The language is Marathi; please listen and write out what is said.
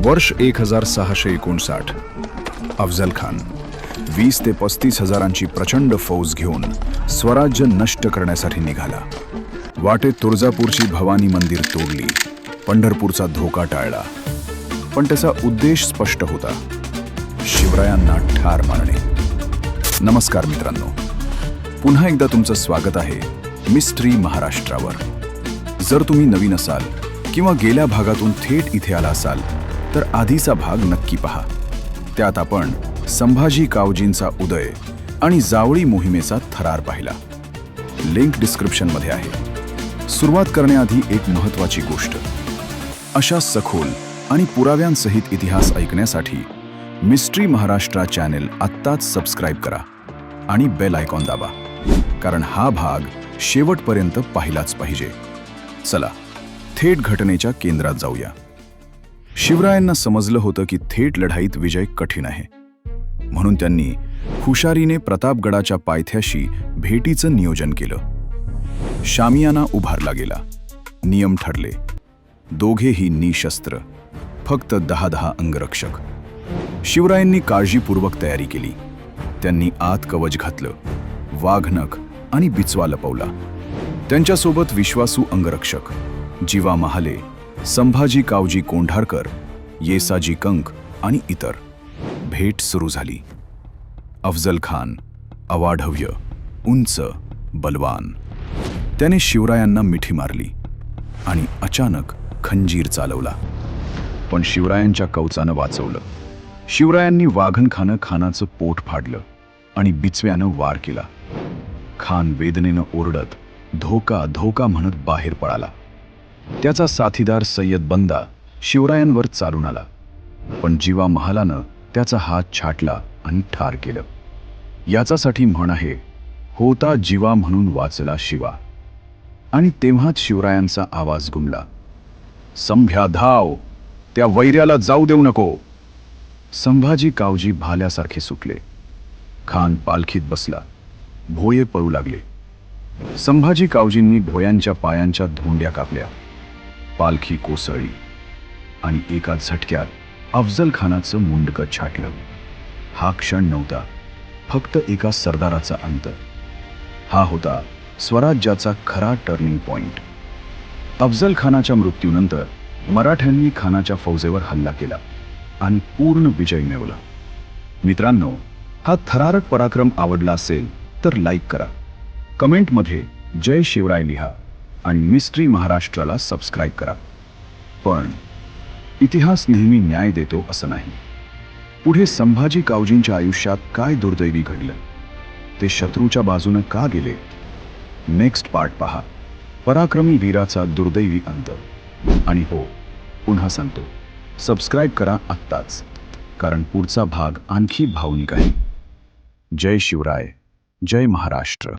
वर्ष 1659. अफजल खान 20 ते 35 हजारांची प्रचंड फौज घेऊन स्वराज्य नष्ट करण्यासाठी निघाला. वाटेत तुळजापूरची भवानी मंदिर तोडली, पंढरपूरचा धोका टाळला. पण त्याचा उद्देश स्पष्ट होता: शिवरायांना ठार मारणे. नमस्कार मित्रांनो, पुन्हा एकदा तुमचं स्वागत आहे मिस्ट्री महाराष्ट्रावर. जर तुम्ही नवीन असाल किंवा गेल्या भागातून थेट इथे आला असाल तर आधीचा भाग नक्की पहा. त्यात आपण संभाजी कावजींचा उदय आणि जावळी मोहिमेचा थरार पाहिला. लिंक डिस्क्रिप्शनमध्ये आहे. सुरुवात करण्याआधी एक महत्त्वाची गोष्ट: अशा सखोल आणि पुराव्यांसहित इतिहास ऐकण्यासाठी मिस्ट्री महाराष्ट्र चॅनेल आत्ताच सबस्क्राईब करा आणि बेल आयकॉन दाबा, कारण हा भाग शेवटपर्यंत पाहिलाच पाहिजे. चला थेट घटनेच्या केंद्रात जाऊया. शिवरायांना समजलं होतं की थेट लढाईत विजय कठीण आहे, म्हणून त्यांनी हुशारीने प्रतापगडाच्या पायथ्याशी भेटीचं नियोजन केलं. शामियाना उभारला गेला, नियम ठरले. दोघेही निशस्त्र, फक्त 10 अंगरक्षक. शिवरायांनी काळजीपूर्वक तयारी केली. त्यांनी आत कवच घातलं, वाघनख आणि बिचवा लपवला. त्यांच्यासोबत विश्वासू अंगरक्षक जीवा महाले, संभाजी कावजी कोंढारकर, येसाजी कंक आणि इतर. भेट सुरू झाली. अफजल खान अवाढव्य, उंच, बलवान. त्याने शिवरायांना मिठी मारली आणि अचानक खंजीर चालवला. पण शिवरायांच्या कवचानं वाचवलं. शिवरायांनी वाघनखानं खानाचं पोट फाडलं आणि बिचव्यानं वार केला. खान वेदनेनं ओरडत धोका धोका म्हणत बाहेर पळाला. त्याचा साथीदार सय्यद बंदा शिवरायांवर चालून आला, पण जीवा महालानं त्याचा हात छाटला आणि ठार केलं. याच्यासाठी म्हण आहे, होता जीवा म्हणून वाचला शिवा. आणि तेव्हाच शिवरायांचा आवाज घुमला: संभ्या धाव, त्या वैऱ्याला जाऊ देऊ नको. संभाजी कावजी भाल्यासारखे सुटले. खान पालखीत बसला. भोये पळू लागले. संभाजी कावजींनी भोयांच्या पायांच्या धोंड्या कापल्या. पालखी कोसळली आणि एका झटक्यात अफजल खानाचं मुंडकं छाटलं. हा क्षण नव्हता फक्त एका सरदाराचा अंत, हा होता स्वराज्याचा खरा टर्निंग पॉइंट. अफजल खानाच्या मृत्यूनंतर मराठ्यांनी खानाच्या फौजेवर हल्ला केला आणि पूर्ण विजय मिळवला. मित्रांनो, हा थरारक पराक्रम आवडला असेल तर लाईक करा, कमेंटमध्ये जय शिवराय लिहा आणि मिस्ट्री महाराष्ट्राला सबस्क्राईब करा. पण इतिहास नेहमी न्याय देतो असं नाही. पुढे संभाजी कावजींच्या आयुष्यात काय दुर्दैवी घडलं, ते शत्रूच्या बाजूने का गेले, नेक्स्ट पार्ट पहा. पराक्रमी वीराचा दुर्दैवी अंत. आणि हो, पुन्हा सांगतो, सबस्क्राईब करा आत्ताच, कारण पुढचा भाग आणखी भावनिक आहे. जय शिवराय, जय महाराष्ट्र.